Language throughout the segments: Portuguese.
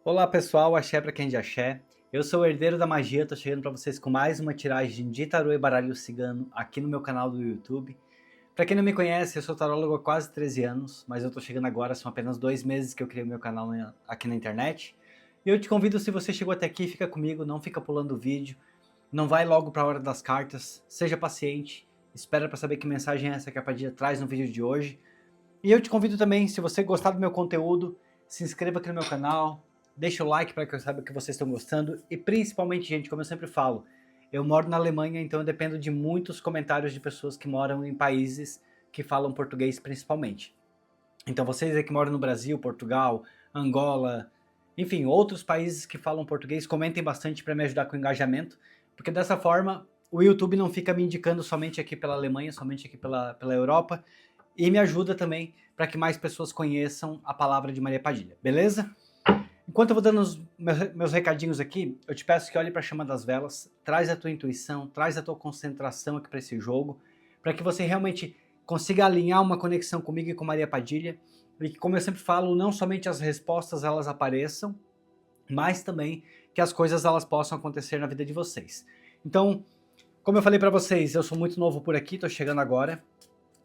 Olá pessoal, axé pra quem de axé. Eu sou o Herdeiro da Magia, tô chegando pra vocês com mais uma tiragem de tarô e baralho cigano aqui no meu canal do YouTube. Pra quem não me conhece, eu sou tarólogo há quase 13 anos, mas eu tô chegando agora, são apenas 2 meses que eu criei o meu canal aqui na internet. E eu te convido, se você chegou até aqui, fica comigo, não fica pulando o vídeo, não vai logo pra hora das cartas, seja paciente, espera pra saber que mensagem é essa que a Padilha traz no vídeo de hoje. E eu te convido também, se você gostar do meu conteúdo, se inscreva aqui no meu canal, deixa o like para que eu saiba que vocês estão gostando e principalmente, gente, como eu sempre falo, eu moro na Alemanha, então eu dependo de muitos comentários de pessoas que moram em países que falam português principalmente. Então vocês aí que moram no Brasil, Portugal, Angola, enfim, outros países que falam português, comentem bastante para me ajudar com o engajamento, porque dessa forma o YouTube não fica me indicando somente aqui pela Alemanha, somente aqui pela Europa, e me ajuda também para que mais pessoas conheçam a palavra de Maria Padilha, beleza? Enquanto eu vou dando os meus recadinhos aqui, eu te peço que olhe para a chama das velas, traz a tua intuição, traz a tua concentração aqui para esse jogo, para que você realmente consiga alinhar uma conexão comigo e com Maria Padilha, e que, como eu sempre falo, não somente as respostas elas apareçam, mas também que as coisas elas possam acontecer na vida de vocês. Então, como eu falei para vocês, eu sou muito novo por aqui, estou chegando agora,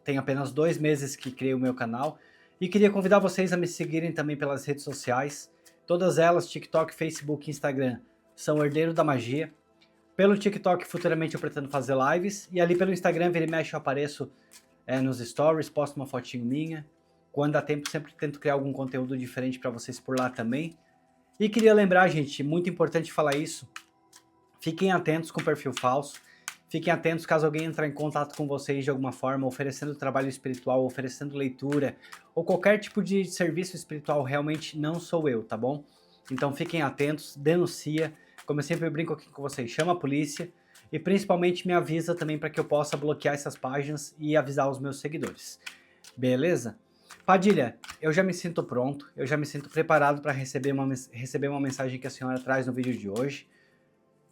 tenho apenas 2 meses que criei o meu canal e queria convidar vocês a me seguirem também pelas redes sociais. Todas elas, TikTok, Facebook e Instagram, são Herdeiro da Magia. Pelo TikTok, futuramente eu pretendo fazer lives. E ali pelo Instagram, vira e mexe, eu apareço nos stories, posto uma fotinho minha. Quando dá tempo, sempre tento criar algum conteúdo diferente para vocês por lá também. E queria lembrar, gente, muito importante falar isso, fiquem atentos com o perfil falso. Fiquem atentos caso alguém entrar em contato com vocês de alguma forma, oferecendo trabalho espiritual, oferecendo leitura, ou qualquer tipo de serviço espiritual, realmente não sou eu, tá bom? Então fiquem atentos, denuncia, como eu sempre brinco aqui com vocês, chama a polícia, e principalmente me avisa também para que eu possa bloquear essas páginas e avisar os meus seguidores. Beleza? Padilha, eu já me sinto pronto, eu já me sinto preparado para receber uma mensagem que a senhora traz no vídeo de hoje.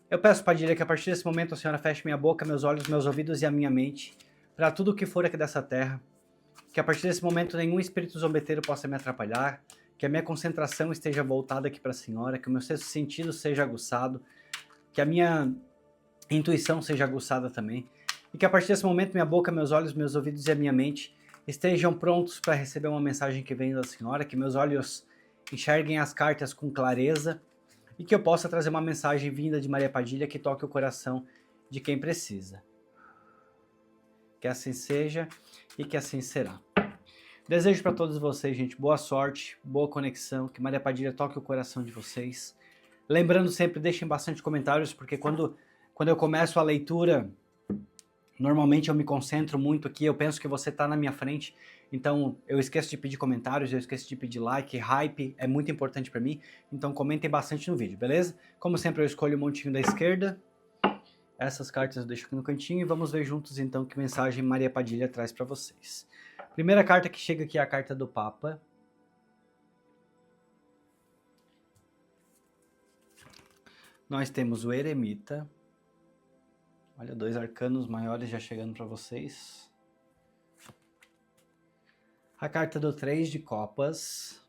Eu peço, Padilha, que a partir desse momento a senhora feche minha boca, meus olhos, meus ouvidos e a minha mente para tudo o que for aqui dessa terra. Que a partir desse momento nenhum espírito zombeteiro possa me atrapalhar. Que a minha concentração esteja voltada aqui para a senhora. Que o meu sexto sentido seja aguçado. Que a minha intuição seja aguçada também. E que a partir desse momento minha boca, meus olhos, meus ouvidos e a minha mente estejam prontos para receber uma mensagem que vem da senhora. Que meus olhos enxerguem as cartas com clareza e que eu possa trazer uma mensagem vinda de Maria Padilha que toque o coração de quem precisa. Que assim seja e que assim será. Desejo para todos vocês, gente, boa sorte, boa conexão, que Maria Padilha toque o coração de vocês. Lembrando sempre, deixem bastante comentários, porque quando eu começo a leitura, normalmente eu me concentro muito aqui, eu penso que você está na minha frente, então eu esqueço de pedir comentários, eu esqueço de pedir like, hype é muito importante para mim, então comentem bastante no vídeo, beleza? Como sempre eu escolho o montinho da esquerda, essas cartas eu deixo aqui no cantinho e vamos ver juntos então que mensagem Maria Padilha traz para vocês. Primeira carta que chega aqui é a carta do Papa. Nós temos o Eremita. Olha, 2 arcanos maiores já chegando para vocês. A carta do 3 de Copas.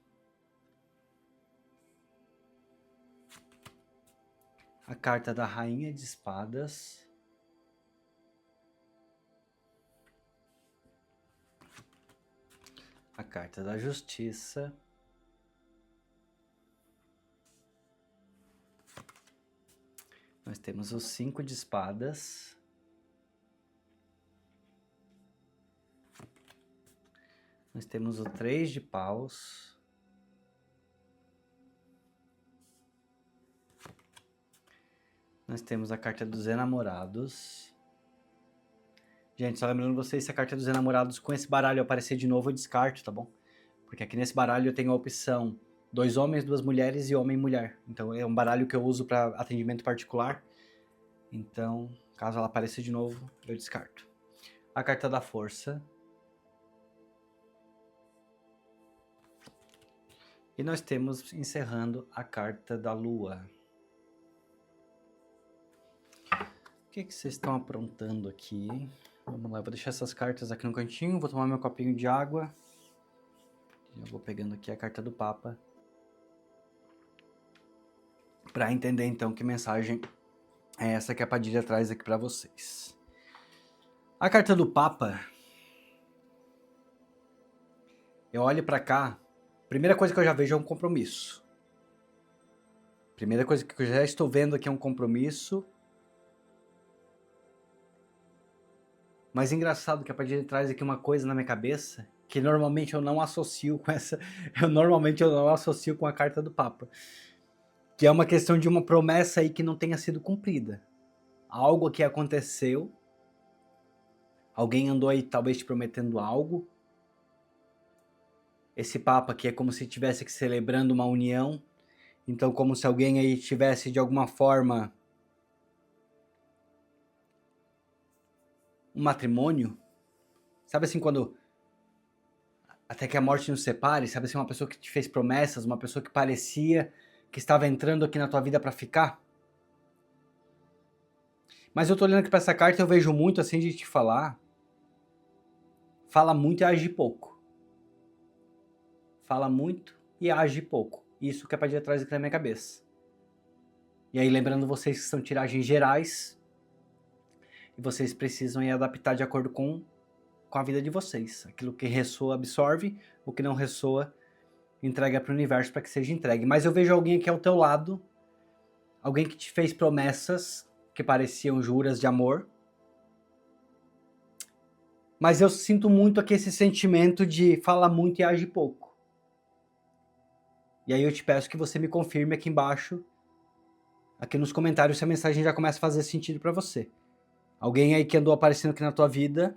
A carta da Rainha de Espadas. A carta da Justiça. Nós temos o 5 de Espadas. Nós temos o 3 de Paus. Nós temos a carta dos Enamorados. Gente, só lembrando vocês, se a carta dos Enamorados com esse baralho aparecer de novo, eu descarto, tá bom? Porque aqui nesse baralho eu tenho a opção 2 homens, 2 mulheres e homem e mulher. Então é um baralho que eu uso para atendimento particular. Então, caso ela apareça de novo, eu descarto. A carta da Força. E nós temos, encerrando, a carta da Lua. O que vocês estão aprontando aqui? Vamos lá, eu vou deixar essas cartas aqui no cantinho, vou tomar meu copinho de água. Já vou pegando aqui a carta do Papa. para entender então que mensagem é essa que a Padilha traz aqui para vocês. A carta do Papa, eu olho para cá, primeira coisa que eu já vejo é um compromisso. Primeira coisa que eu já estou vendo aqui é um compromisso. Mas engraçado que a Padilha traz aqui uma coisa na minha cabeça que normalmente eu não associo com essa, eu não associo com a carta do Papa. Que é uma questão de uma promessa aí que não tenha sido cumprida. Algo que aconteceu, alguém andou aí talvez te prometendo algo. Esse Papa aqui é como se estivesse aqui celebrando uma união, então como se alguém aí tivesse de alguma forma um matrimônio. Sabe assim, quando até que a morte nos separe, sabe assim, uma pessoa que te fez promessas, uma pessoa que parecia que estava entrando aqui na tua vida para ficar. Mas eu tô olhando aqui para essa carta e eu vejo muito assim de te falar. Fala muito e age pouco. Fala muito e age pouco. Isso que é para ir atrás aqui na minha cabeça. E aí lembrando vocês que são tiragens gerais e vocês precisam ir adaptar de acordo com a vida de vocês. Aquilo que ressoa absorve, o que não ressoa entrega para o universo para que seja entregue. Mas eu vejo alguém aqui ao teu lado, alguém que te fez promessas que pareciam juras de amor. Mas eu sinto muito aqui esse sentimento de fala muito e age pouco. E aí eu te peço que você me confirme aqui embaixo, aqui nos comentários, se a mensagem já começa a fazer sentido para você. Alguém aí que andou aparecendo aqui na tua vida,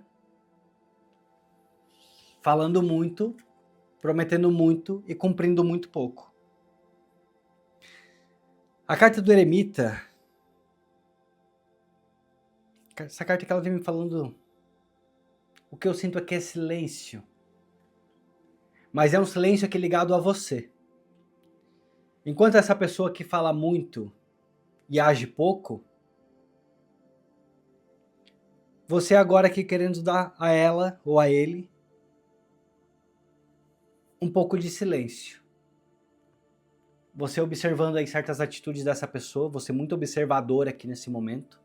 falando muito, prometendo muito e cumprindo muito pouco. A carta do eremita, essa carta que ela vem me falando, o que eu sinto aqui é silêncio. Mas é um silêncio aqui ligado a você. Enquanto essa pessoa que fala muito e age pouco, você agora aqui querendo dar a ela ou a ele um pouco de silêncio. Você observando aí certas atitudes dessa pessoa, você muito observador aqui nesse momento.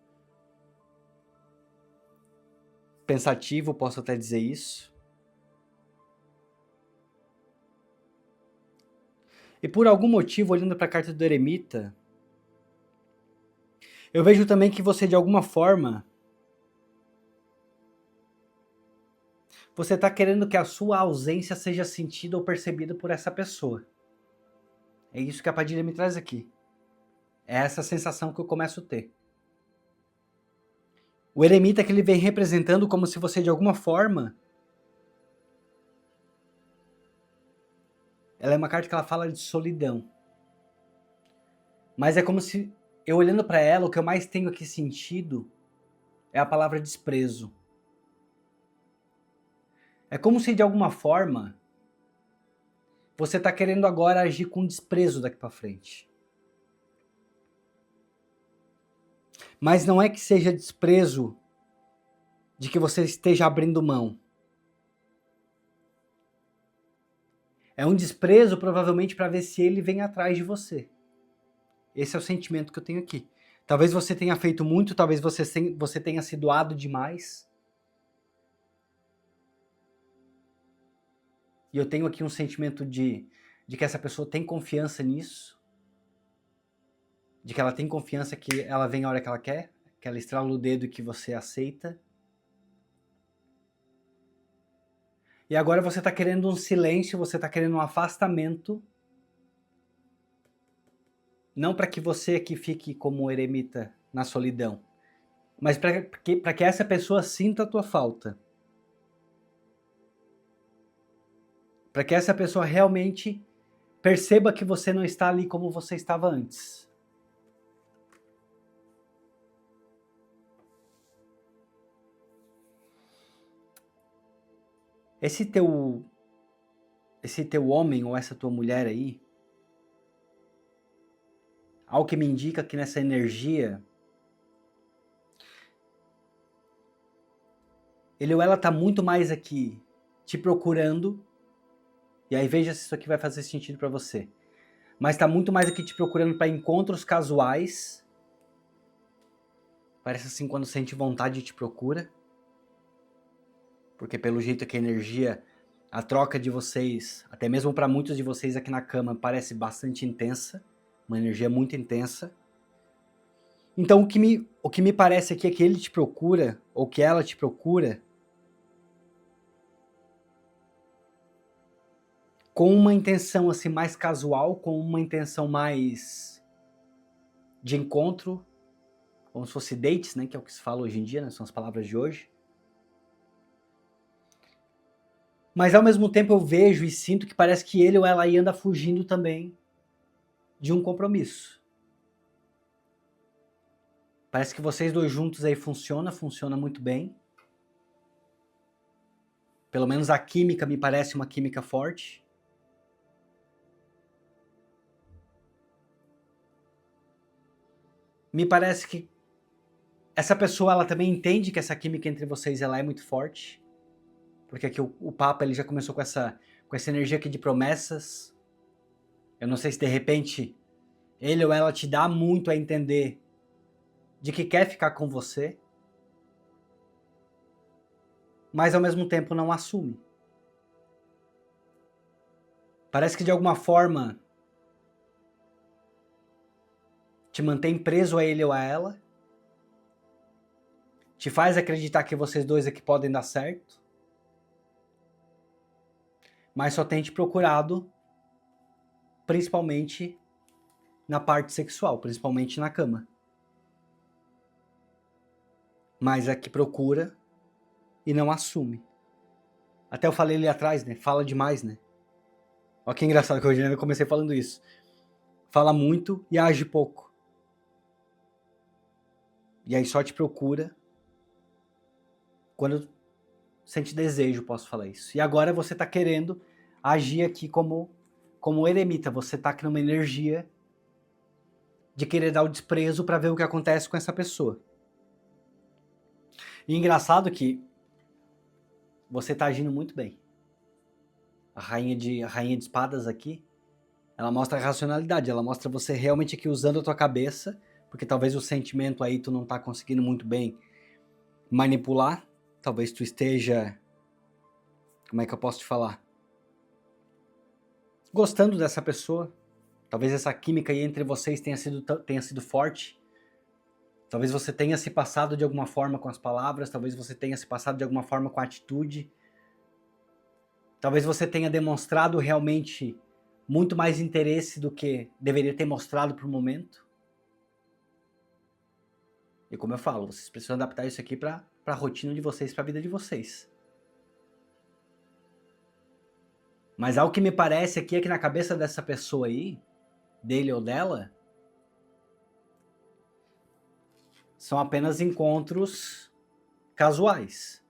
Pensativo, posso até dizer isso. E por algum motivo, olhando para a carta do eremita, eu vejo também que você, de alguma forma, você está querendo que a sua ausência seja sentida ou percebida por essa pessoa. É isso que a Padilha me traz aqui. É essa sensação que eu começo a ter. O eremita que ele vem representando como se você, de alguma forma... Ela é uma carta que ela fala de solidão. Mas é como se, eu olhando para ela, o que eu mais tenho aqui sentido é a palavra desprezo. É como se, de alguma forma, você está querendo agora agir com desprezo daqui para frente. Mas não é que seja desprezo de que você esteja abrindo mão. É um desprezo provavelmente para ver se ele vem atrás de você. Esse é o sentimento que eu tenho aqui. Talvez você tenha feito muito, talvez você tenha se doado demais. E eu tenho aqui um sentimento de que essa pessoa tem confiança nisso. De que ela tem confiança que ela vem a hora que ela quer. Que ela estrala o dedo e que você aceita. E agora você está querendo um silêncio, você está querendo um afastamento. Não para que você aqui fique como um eremita na solidão, mas para que essa pessoa sinta a tua falta. Para que essa pessoa realmente perceba que você não está ali como você estava antes. Esse teu homem ou essa tua mulher aí, algo que me indica que nessa energia, ele ou ela está muito mais aqui te procurando, e aí veja se isso aqui vai fazer sentido para você. mas tá muito mais aqui te procurando para encontros casuais. Parece assim, quando sente vontade te procura. Porque pelo jeito que a energia, a troca de vocês, até mesmo para muitos de vocês aqui na cama, parece bastante intensa. Uma energia muito intensa. Então o que me parece aqui é que ele te procura, ou que ela te procura, com uma intenção assim mais casual, com uma intenção mais de encontro, como se fosse dates, né, que é o que se fala hoje em dia, né, são as palavras de hoje. Mas ao mesmo tempo eu vejo e sinto que parece que ele ou ela aí anda fugindo também de um compromisso. Parece que vocês dois juntos aí funciona muito bem. Pelo menos a química me parece uma química forte. Me parece que essa pessoa ela também entende que essa química entre vocês ela é muito forte. Porque aqui o Papa ele já começou com essa energia aqui de promessas. Eu não sei se de repente ele ou ela te dá muito a entender de que quer ficar com você, mas ao mesmo tempo não assume. Parece que de alguma forma te mantém preso a ele ou a ela, te faz acreditar que vocês dois aqui podem dar certo, mas só tem te procurado principalmente na parte sexual, principalmente na cama. Mas é que procura e não assume. Até eu falei ali atrás, né? Fala demais, né? Olha que engraçado que hoje eu comecei falando isso. Fala muito e age pouco. E aí só te procura quando sente desejo, posso falar isso. E agora você tá querendo agir aqui como eremita. Você tá aqui numa energia de querer dar o desprezo para ver o que acontece com essa pessoa. E engraçado que você tá agindo muito bem. A rainha de espadas aqui, ela mostra a racionalidade, ela mostra você realmente aqui usando a tua cabeça, porque talvez o sentimento aí tu não tá conseguindo muito bem manipular, talvez tu esteja, como é que eu posso te falar? Gostando dessa pessoa, talvez essa química aí entre vocês tenha sido forte, talvez você tenha se passado de alguma forma com as palavras, talvez você tenha se passado de alguma forma com a atitude, talvez você tenha demonstrado realmente muito mais interesse do que deveria ter mostrado para o momento. E como eu falo, vocês precisam adaptar isso aqui para a rotina de vocês, para a vida de vocês. Mas algo que me parece aqui é que na cabeça dessa pessoa aí, dele ou dela, são apenas encontros casuais.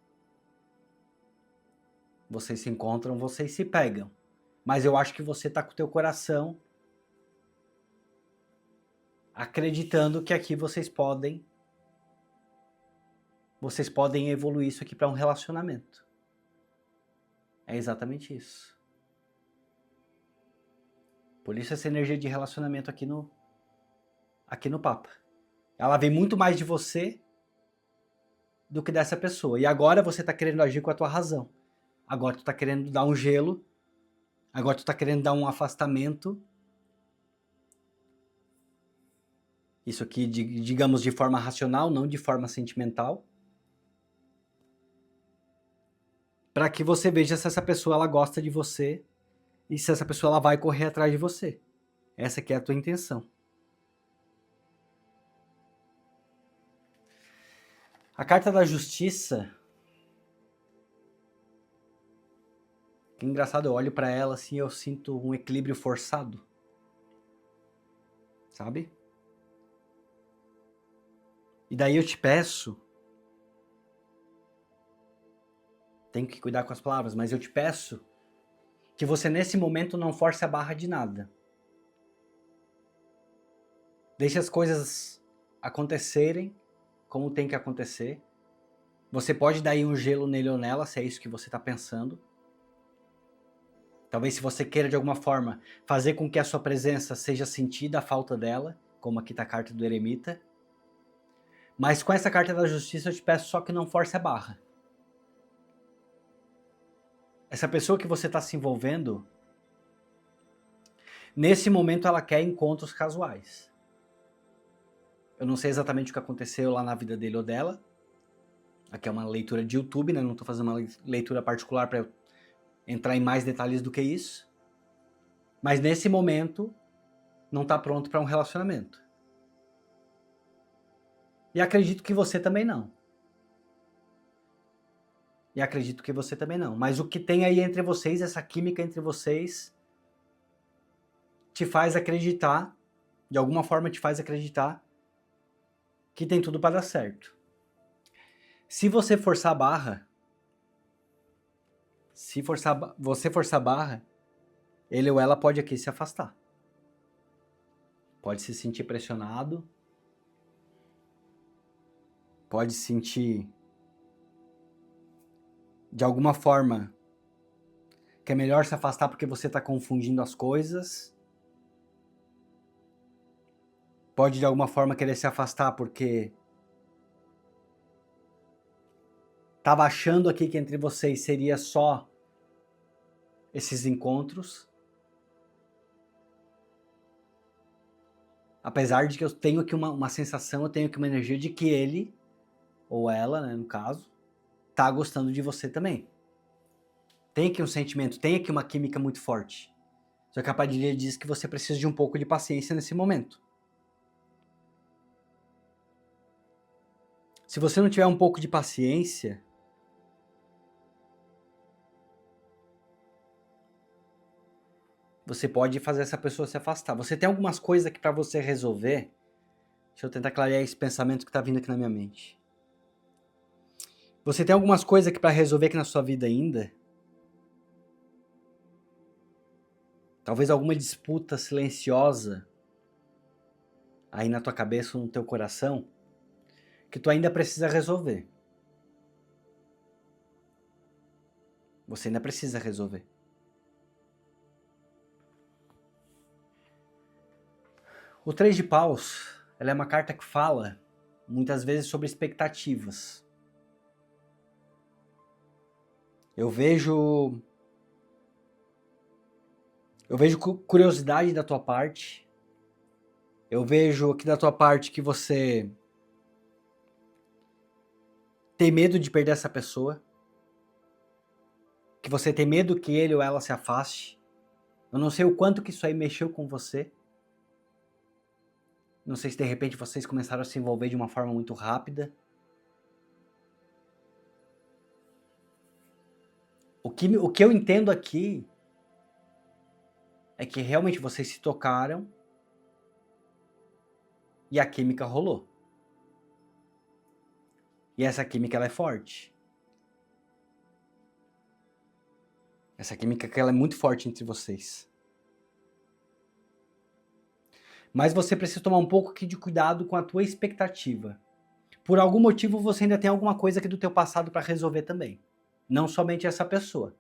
Vocês se encontram, vocês se pegam. Mas eu acho que você tá com o teu coração acreditando que aqui vocês podem evoluir isso aqui para um relacionamento. É exatamente isso. Por isso essa energia de relacionamento aqui no Papa. Ela vem muito mais de você do que dessa pessoa. E agora você tá querendo agir com a tua razão. Agora tu tá querendo dar um gelo. Agora tu tá querendo dar um afastamento. Isso aqui, digamos, de forma racional, não de forma sentimental. Para que você veja se essa pessoa ela gosta de você e se essa pessoa ela vai correr atrás de você. Essa aqui é a tua intenção. A carta da justiça. Que engraçado, eu olho para ela assim, eu sinto um equilíbrio forçado. Sabe? E daí eu te peço, tenho que cuidar com as palavras, mas eu te peço que você nesse momento não force a barra de nada. Deixe as coisas acontecerem como tem que acontecer. Você pode dar aí um gelo nele ou nela, se é isso que você está pensando. Talvez se você queira de alguma forma fazer com que a sua presença seja sentida, a falta dela, como aqui está a carta do eremita. Mas com essa carta da justiça eu te peço só que não force a barra. Essa pessoa que você está se envolvendo, nesse momento ela quer encontros casuais. Eu não sei exatamente o que aconteceu lá na vida dele ou dela. Aqui é uma leitura de YouTube, né? Não estou fazendo uma leitura particular para entrar em mais detalhes do que isso. Mas nesse momento, não está pronto para um relacionamento. E acredito que você também não. Mas o que tem aí entre vocês, essa química entre vocês, te faz acreditar, de alguma forma te faz acreditar, que tem tudo para dar certo. Se você forçar a barra, você forçar a barra, ele ou ela pode aqui se afastar. Pode se sentir pressionado, pode sentir de alguma forma que é melhor se afastar porque você está confundindo as coisas. Pode de alguma forma querer se afastar porque estava achando aqui que entre vocês seria só esses encontros. Apesar de que eu tenho aqui uma sensação, eu tenho aqui uma energia de que ele, ou ela, né, no caso, tá gostando de você também. Tem aqui um sentimento, tem aqui uma química muito forte. Só que a Padilha diz que você precisa de um pouco de paciência nesse momento. Se você não tiver um pouco de paciência, você pode fazer essa pessoa se afastar. Você tem algumas coisas aqui para você resolver. Deixa eu tentar clarear esse pensamento que tá vindo aqui na minha mente. Você tem algumas coisas aqui para resolver aqui na sua vida ainda. Talvez alguma disputa silenciosa aí na tua cabeça ou no teu coração que tu ainda precisa resolver. Você ainda precisa resolver. O 3 de paus, ela é uma carta que fala muitas vezes sobre expectativas. Eu vejo curiosidade da tua parte. Eu vejo aqui da tua parte que você tem medo de perder essa pessoa. Que você tem medo que ele ou ela se afaste. Eu não sei o quanto que isso aí mexeu com você. Não sei se de repente vocês começaram a se envolver de uma forma muito rápida. O que eu entendo aqui é que realmente vocês se tocaram e a química rolou. E essa química ela é forte. Essa química ela é muito forte entre vocês. Mas você precisa tomar um pouco de cuidado com a tua expectativa. Por algum motivo você ainda tem alguma coisa aqui do teu passado para resolver também. Não somente essa pessoa.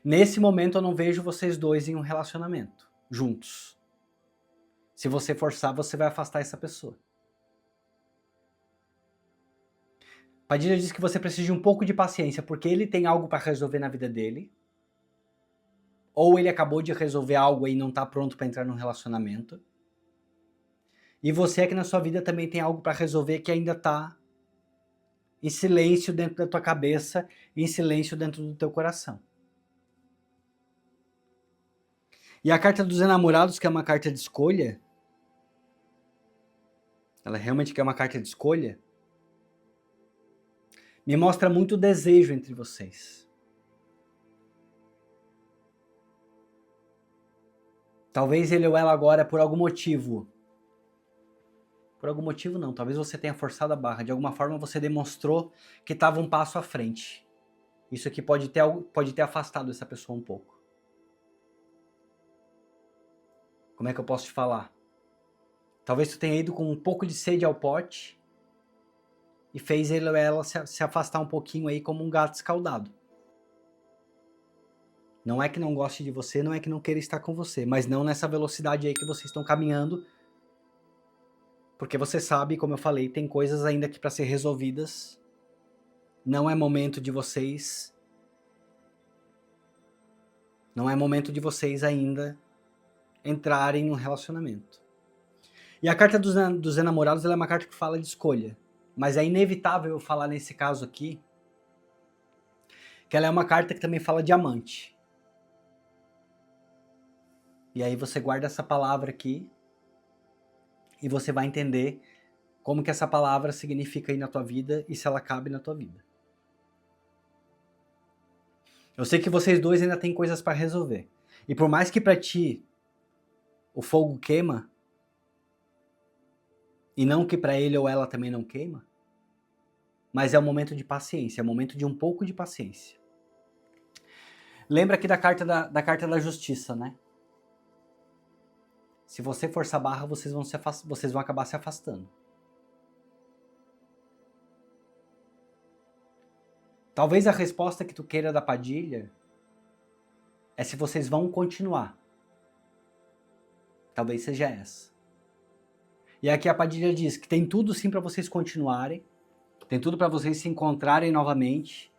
Nesse momento eu não vejo vocês dois em um relacionamento, juntos. Se você forçar, você vai afastar essa pessoa. Padilha diz que você precisa de um pouco de paciência, porque ele tem algo para resolver na vida dele. Ou ele acabou de resolver algo e não está pronto para entrar num relacionamento. E você aqui na sua vida também tem algo para resolver que ainda está em silêncio dentro da tua cabeça, em silêncio dentro do teu coração. E a carta dos enamorados, que é uma carta de escolha, ela realmente quer uma carta de escolha, me mostra muito desejo entre vocês. Talvez ele ou ela agora, por algum motivo não, talvez você tenha forçado a barra, de alguma forma você demonstrou que estava um passo à frente. Isso aqui pode ter afastado essa pessoa um pouco. Como é que eu posso te falar? Talvez tu tenha ido com um pouco de sede ao pote e fez ele ou ela se afastar um pouquinho aí como um gato escaldado. Não é que não goste de você, não é que não queira estar com você, mas não nessa velocidade aí que vocês estão caminhando, porque você sabe, como eu falei, tem coisas ainda que para ser resolvidas. Não é momento de vocês ainda entrarem num relacionamento. E a carta dos enamorados, ela é uma carta que fala de escolha, mas é inevitável eu falar nesse caso aqui que ela é uma carta que também fala de amante. E aí você guarda essa palavra aqui e você vai entender como que essa palavra significa aí na tua vida e se ela cabe na tua vida. Eu sei que vocês dois ainda têm coisas para resolver. E por mais que para ti o fogo queima, e não que para ele ou ela também não queima, mas é um momento de paciência, é um momento de um pouco de paciência. Lembra aqui da carta da justiça, né? Se você forçar a barra, vocês vão acabar se afastando. Talvez a resposta que tu queira da Padilha é se vocês vão continuar. Talvez seja essa. E aqui a Padilha diz que tem tudo sim para vocês continuarem, tem tudo para vocês se encontrarem novamente.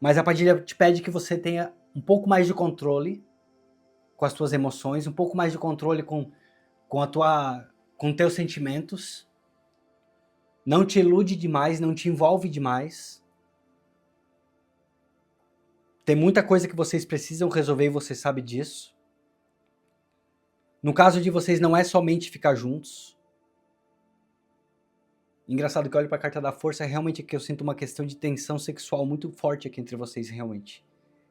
Mas a Padilha te pede que você tenha um pouco mais de controle com as tuas emoções, um pouco mais de controle com teus sentimentos. Não te ilude demais, não te envolve demais. Tem muita coisa que vocês precisam resolver e você sabe disso. No caso de vocês, não é somente ficar juntos. Engraçado que eu olho para a carta da força, é realmente que eu sinto uma questão de tensão sexual muito forte aqui entre vocês, realmente.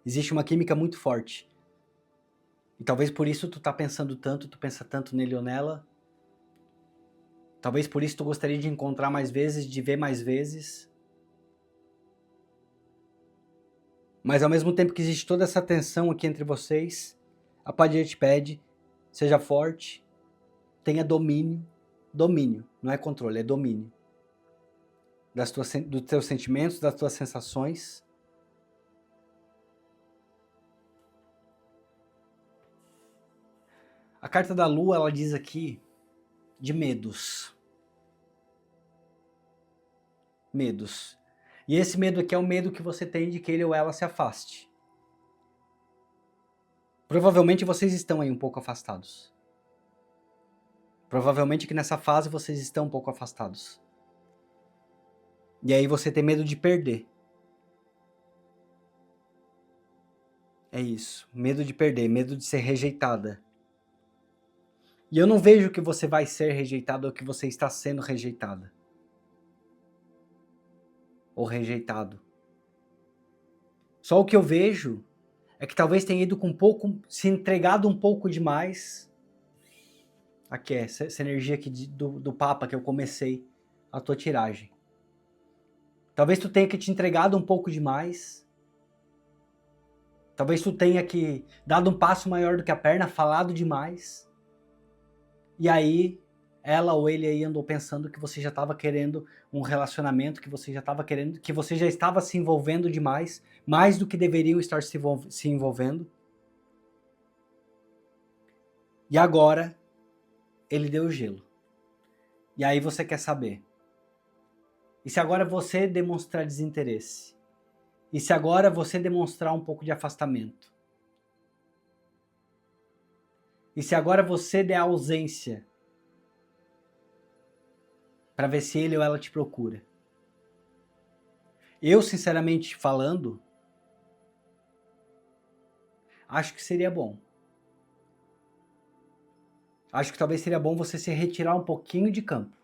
Existe uma química muito forte. E talvez por isso tu tá pensando tanto, tu pensa tanto nele ou nela. Talvez por isso tu gostaria de encontrar mais vezes, de ver mais vezes. Mas ao mesmo tempo que existe toda essa tensão aqui entre vocês, a Padilha te pede, seja forte, tenha domínio. Domínio, não é controle, é domínio. Dos teus sentimentos, das tuas sensações. A carta da Lua, ela diz aqui de medos. Medos. E esse medo aqui é o medo que você tem de que ele ou ela se afaste. Provavelmente vocês estão aí um pouco afastados. Provavelmente que nessa fase vocês estão um pouco afastados. E aí você tem medo de perder. É isso. Medo de perder, medo de ser rejeitada. E eu não vejo que você vai ser rejeitada ou que você está sendo rejeitada. Ou rejeitado. Só o que eu vejo é que talvez tenha ido com um pouco, se entregado um pouco demais. Aqui é essa energia aqui do Papa que eu comecei a tua tiragem. Talvez tu tenha que te entregado um pouco demais. Talvez tu tenha que dado um passo maior do que a perna, falado demais. E aí, ela ou ele aí andou pensando que você já estava querendo um relacionamento, que você já estava querendo, que você já estava se envolvendo demais, mais do que deveriam estar se envolvendo. E agora, ele deu gelo. E aí você quer saber. E se agora você demonstrar desinteresse? E se agora você demonstrar um pouco de afastamento? E se agora você der ausência para ver se ele ou ela te procura? Eu, sinceramente falando, acho que seria bom. Acho que talvez seria bom você se retirar um pouquinho de campo.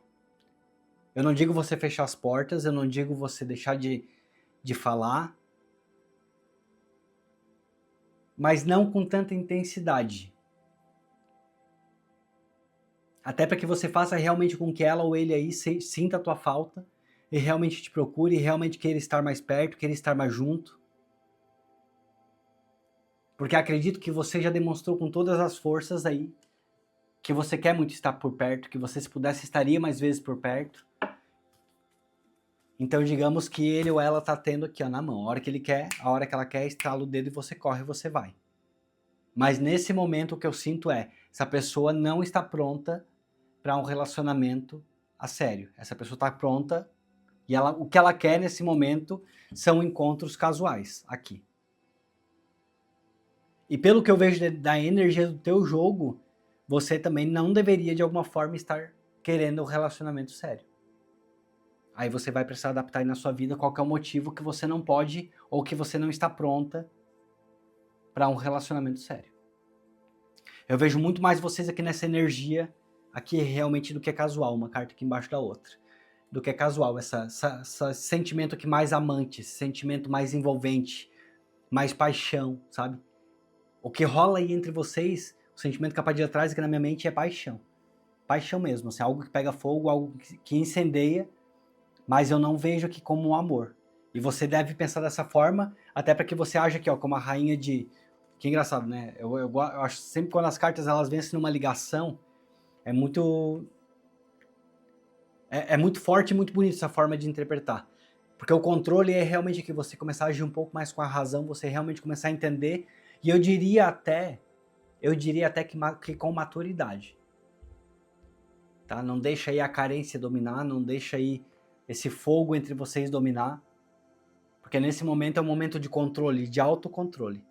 Eu não digo você fechar as portas, eu não digo você deixar de falar, mas não com tanta intensidade. Até para que você faça realmente com que ela ou ele aí sinta a tua falta e realmente te procure, e realmente queira estar mais perto, queira estar mais junto. Porque acredito que você já demonstrou com todas as forças aí que você quer muito estar por perto, que você, se pudesse, estaria mais vezes por perto. Então, digamos que ele ou ela tá tendo aqui, ó, na mão. A hora que ele quer, a hora que ela quer, estrala o dedo e você corre e você vai. Mas nesse momento o que eu sinto é, essa pessoa não está pronta para um relacionamento a sério. Essa pessoa está pronta e o que ela quer nesse momento são encontros casuais aqui. E pelo que eu vejo da energia do teu jogo, você também não deveria de alguma forma estar querendo um relacionamento sério. Aí você vai precisar adaptar aí na sua vida qual que é o motivo que você não pode ou que você não está pronta para um relacionamento sério. Eu vejo muito mais vocês aqui nessa energia aqui realmente do que casual, uma carta aqui embaixo da outra. Do que casual, esse sentimento aqui mais amante, esse sentimento mais envolvente, mais paixão, sabe? O que rola aí entre vocês, o sentimento que a Padilha traz aqui na minha mente é paixão. Paixão mesmo, assim, algo que pega fogo, algo que incendeia, mas eu não vejo aqui como um amor. E você deve pensar dessa forma, até para que você haja aqui, ó, como a rainha de... Que engraçado, né? Eu acho sempre quando as cartas elas vencem numa ligação, é muito forte e muito bonito essa forma de interpretar. Porque o controle é realmente que você começar a agir um pouco mais com a razão, você realmente começar a entender, e eu diria até que com maturidade. Tá? Não deixa aí a carência dominar, não deixa aí esse fogo entre vocês dominar, porque nesse momento é um momento de controle, de autocontrole.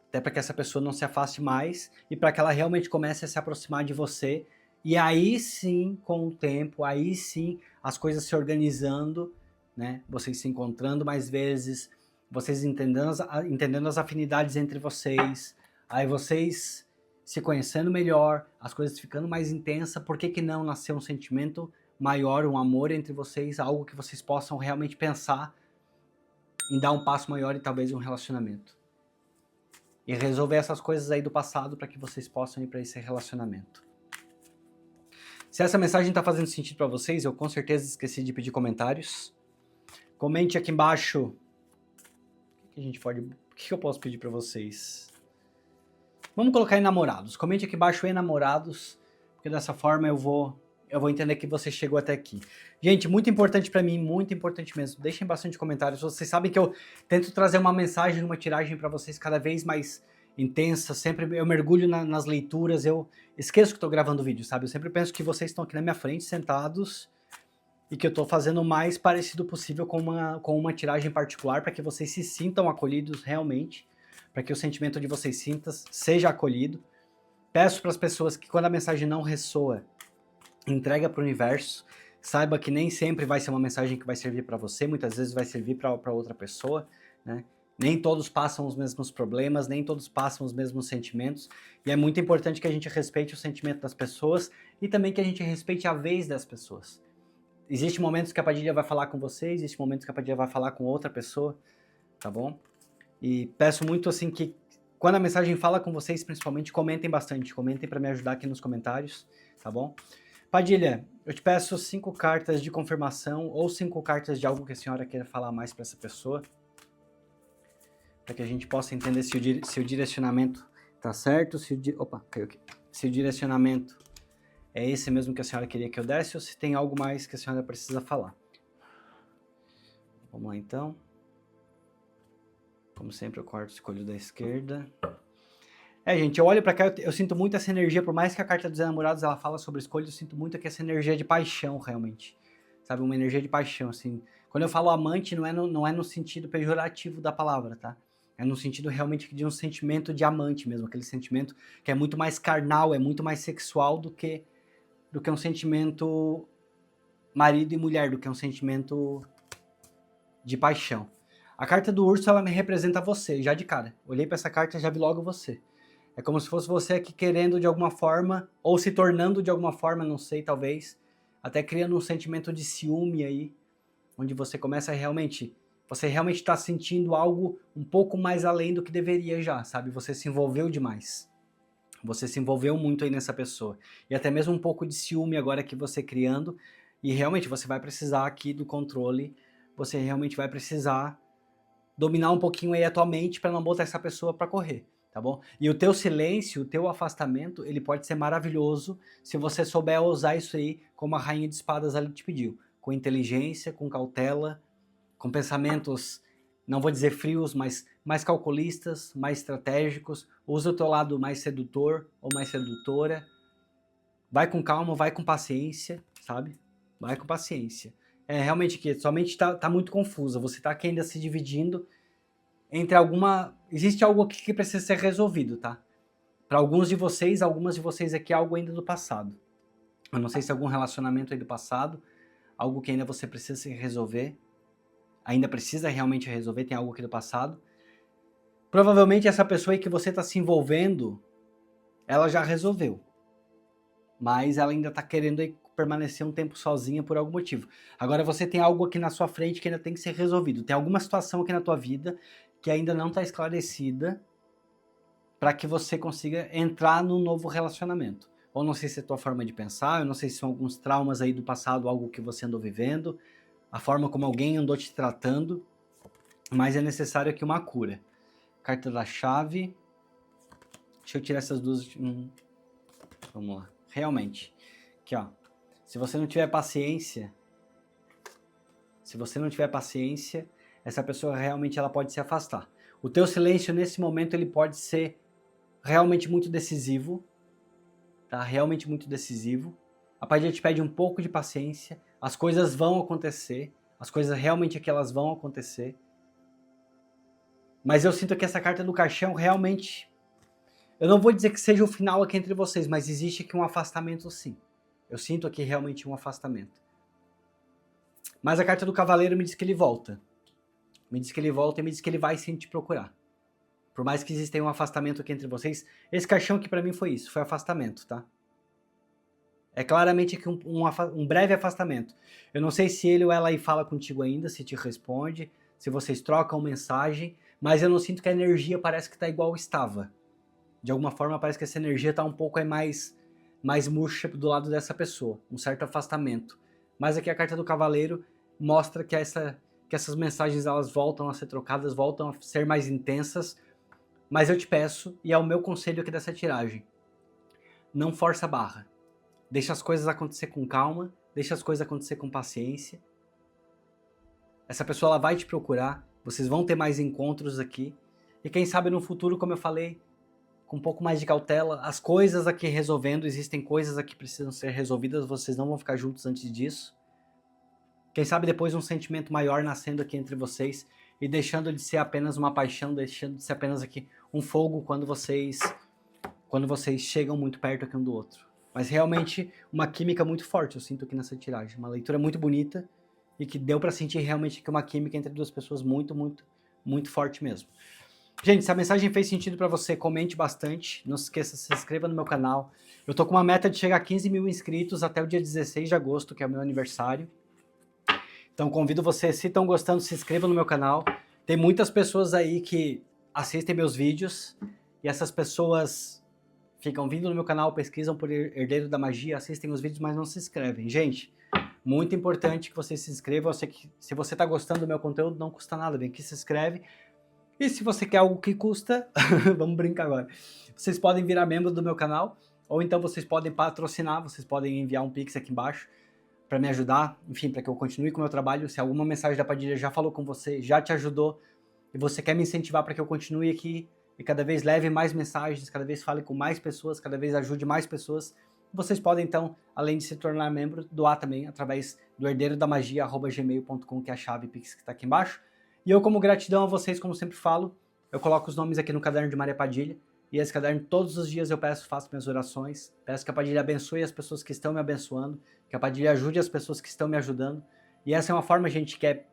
Até para que essa pessoa não se afaste mais e para que ela realmente comece a se aproximar de você. E aí sim, com o tempo, aí sim, as coisas se organizando, né? Vocês se encontrando mais vezes, vocês entendendo as afinidades entre vocês, aí vocês se conhecendo melhor, as coisas ficando mais intensas. Por que não nascer um sentimento maior, um amor entre vocês, algo que vocês possam realmente pensar em dar um passo maior e talvez um relacionamento? E resolver essas coisas aí do passado para que vocês possam ir para esse relacionamento. Se essa mensagem está fazendo sentido para vocês, eu com certeza esqueci de pedir comentários. Comente aqui embaixo. O que eu posso pedir para vocês? Vamos colocar enamorados. Comente aqui embaixo enamorados, porque dessa forma eu vou entender que você chegou até aqui. Gente, muito importante para mim, muito importante mesmo. Deixem bastante comentários. Vocês sabem que eu tento trazer uma mensagem, uma tiragem para vocês cada vez mais intensa. Sempre eu mergulho nas leituras, eu esqueço que estou gravando o vídeo, sabe? Eu sempre penso que vocês estão aqui na minha frente, sentados, e que eu estou fazendo o mais parecido possível com uma tiragem particular, para que vocês se sintam acolhidos realmente, para que o sentimento de vocês seja acolhido. Peço para as pessoas que quando a mensagem não ressoa, entrega para o universo, saiba que nem sempre vai ser uma mensagem que vai servir para você, muitas vezes vai servir para outra pessoa, né? Nem todos passam os mesmos problemas, nem todos passam os mesmos sentimentos, e é muito importante que a gente respeite o sentimento das pessoas e também que a gente respeite a vez das pessoas. Existem momentos que a Padilha vai falar com você, existem momentos que a Padilha vai falar com outra pessoa, tá bom? E peço muito assim que quando a mensagem fala com vocês, principalmente, comentem bastante, comentem para me ajudar aqui nos comentários, tá bom? Padilha, eu te peço 5 cartas de confirmação ou 5 cartas de algo que a senhora queira falar mais para essa pessoa, para que a gente possa entender se o direcionamento tá certo, se o direcionamento é esse mesmo que a senhora queria que eu desse ou se tem algo mais que a senhora precisa falar. Vamos lá então. Como sempre eu corto, escolho da esquerda. Gente, eu olho pra cá, eu sinto muito essa energia, por mais que a carta dos enamorados ela fala sobre escolha, eu sinto muito aqui essa energia de paixão, realmente. Sabe, uma energia de paixão, assim. Quando eu falo amante, não é no sentido pejorativo da palavra, tá? É no sentido realmente de um sentimento de amante mesmo, aquele sentimento que é muito mais carnal, é muito mais sexual do que um sentimento marido e mulher, do que um sentimento de paixão. A carta do urso, ela me representa você, já de cara. Olhei pra essa carta e já vi logo você. É como se fosse você aqui querendo de alguma forma, ou se tornando de alguma forma, não sei, talvez, até criando um sentimento de ciúme aí, onde você começa a você realmente está sentindo algo um pouco mais além do que deveria já, sabe? Você se envolveu demais. Você se envolveu muito aí nessa pessoa. E até mesmo um pouco de ciúme agora que você criando, e realmente você vai precisar aqui do controle, você realmente vai precisar dominar um pouquinho aí a tua mente para não botar essa pessoa para correr. Tá bom? E o teu silêncio, o teu afastamento, ele pode ser maravilhoso se você souber usar isso aí como a rainha de espadas ali te pediu. com inteligência, com cautela, com pensamentos, não vou dizer frios, mas mais calculistas, mais estratégicos. Usa o teu lado mais sedutor ou mais sedutora. Vai com calma, vai com paciência, sabe? Vai com paciência. É realmente que sua mente tá muito confusa. Você tá aqui ainda se dividindo entre alguma... Existe algo aqui que precisa ser resolvido, tá? Para alguns de vocês, algumas de vocês aqui, algo ainda do passado. Eu não sei se é algum relacionamento aí do passado, algo que ainda você precisa se resolver, ainda precisa realmente resolver, tem algo aqui do passado. Provavelmente essa pessoa aí que você está se envolvendo, ela já resolveu. Mas ela ainda está querendo aí permanecer um tempo sozinha por algum motivo. Agora você tem algo aqui na sua frente que ainda tem que ser resolvido. Tem alguma situação aqui na tua vida que ainda não está esclarecida para que você consiga entrar num novo relacionamento. Ou não sei se é a tua forma de pensar, eu não sei se são alguns traumas aí do passado, algo que você andou vivendo, a forma como alguém andou te tratando, mas é necessário aqui uma cura. Carta da chave. Deixa eu tirar essas duas. Vamos lá. Realmente. Aqui, ó. Se você não tiver paciência, essa pessoa realmente ela pode se afastar. O teu silêncio nesse momento ele pode ser realmente muito decisivo, tá? Realmente muito decisivo. A Padilha te pede um pouco de paciência. As coisas vão acontecer. As coisas realmente aqui elas vão acontecer. Mas eu sinto que essa carta do caixão realmente... Eu não vou dizer que seja o final aqui entre vocês, mas existe aqui um afastamento sim. Eu sinto aqui realmente um afastamento. Mas a carta do cavaleiro me diz que ele volta. Me diz que ele volta e me diz que ele vai sim te procurar. Por mais que exista um afastamento aqui entre vocês, esse caixão aqui pra mim foi isso, foi afastamento, tá? É claramente aqui um breve afastamento. Eu não sei se ele ou ela aí fala contigo ainda, se te responde, se vocês trocam mensagem, mas eu não sinto que a energia parece que tá igual estava. De alguma forma parece que essa energia tá um pouco aí mais murcha do lado dessa pessoa, um certo afastamento. Mas aqui a carta do cavaleiro mostra que essas mensagens elas voltam a ser trocadas, voltam a ser mais intensas, mas eu te peço, e é o meu conselho aqui dessa tiragem, não força a barra. Deixa as coisas acontecer com calma, deixa as coisas acontecer com paciência. Essa pessoa ela vai te procurar, vocês vão ter mais encontros aqui, e quem sabe no futuro, como eu falei, com um pouco mais de cautela, as coisas aqui resolvendo, existem coisas aqui que precisam ser resolvidas, vocês não vão ficar juntos antes disso. Quem sabe depois um sentimento maior nascendo aqui entre vocês e deixando de ser apenas uma paixão, deixando de ser apenas aqui um fogo quando vocês chegam muito perto aqui um do outro. Mas realmente uma química muito forte eu sinto aqui nessa tiragem, uma leitura muito bonita e que deu pra sentir realmente que uma química entre duas pessoas muito, muito, muito forte mesmo. Gente, se a mensagem fez sentido pra você, comente bastante, não se esqueça, se inscreva no meu canal. Eu tô com uma meta de chegar a 15 mil inscritos até o dia 16 de agosto, que é o meu aniversário. Então convido você, se estão gostando, se inscreva no meu canal. Tem muitas pessoas aí que assistem meus vídeos e essas pessoas ficam vindo no meu canal, pesquisam por Herdeiro da Magia, assistem os vídeos, mas não se inscrevem. Gente, muito importante que vocês se inscrevam. Eu sei que se você está gostando do meu conteúdo, não custa nada, vem aqui, se inscreve. E se você quer algo que custa, vamos brincar agora. Vocês podem virar membro do meu canal, ou então vocês podem patrocinar, vocês podem enviar um Pix aqui embaixo para me ajudar, enfim, para que eu continue com o meu trabalho. Se alguma mensagem da Padilha já falou com você, já te ajudou, e você quer me incentivar para que eu continue aqui e cada vez leve mais mensagens, cada vez fale com mais pessoas, cada vez ajude mais pessoas, vocês podem então, além de se tornar membro, doar também através do herdeirodamagia@gmail.com, que é a chave Pix que está aqui embaixo. E eu, como gratidão a vocês, como sempre falo, eu coloco os nomes aqui no caderno de Maria Padilha, e esse caderno todos os dias eu faço minhas orações, peço que a Padilha abençoe as pessoas que estão me abençoando, que a Padilha ajude as pessoas que estão me ajudando, e essa é uma forma, gente, que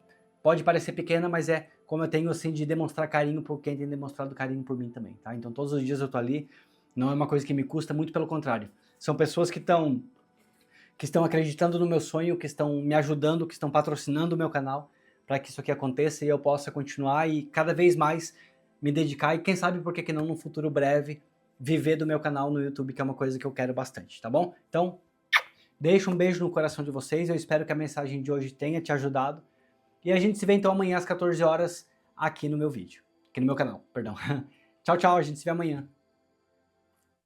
pode parecer pequena, mas é como eu tenho, assim, de demonstrar carinho por quem tem demonstrado carinho por mim também, tá? Então todos os dias eu tô ali, não é uma coisa que me custa, muito pelo contrário. São pessoas que estão acreditando no meu sonho, que estão me ajudando, que estão patrocinando o meu canal, para que isso aqui aconteça e eu possa continuar e cada vez mais me dedicar e quem sabe por que não no futuro breve viver do meu canal no YouTube, que é uma coisa que eu quero bastante, tá bom? Então, deixo um beijo no coração de vocês, eu espero que a mensagem de hoje tenha te ajudado e a gente se vê então amanhã às 14 horas aqui no meu vídeo, aqui no meu canal, perdão. Tchau, tchau, a gente se vê amanhã.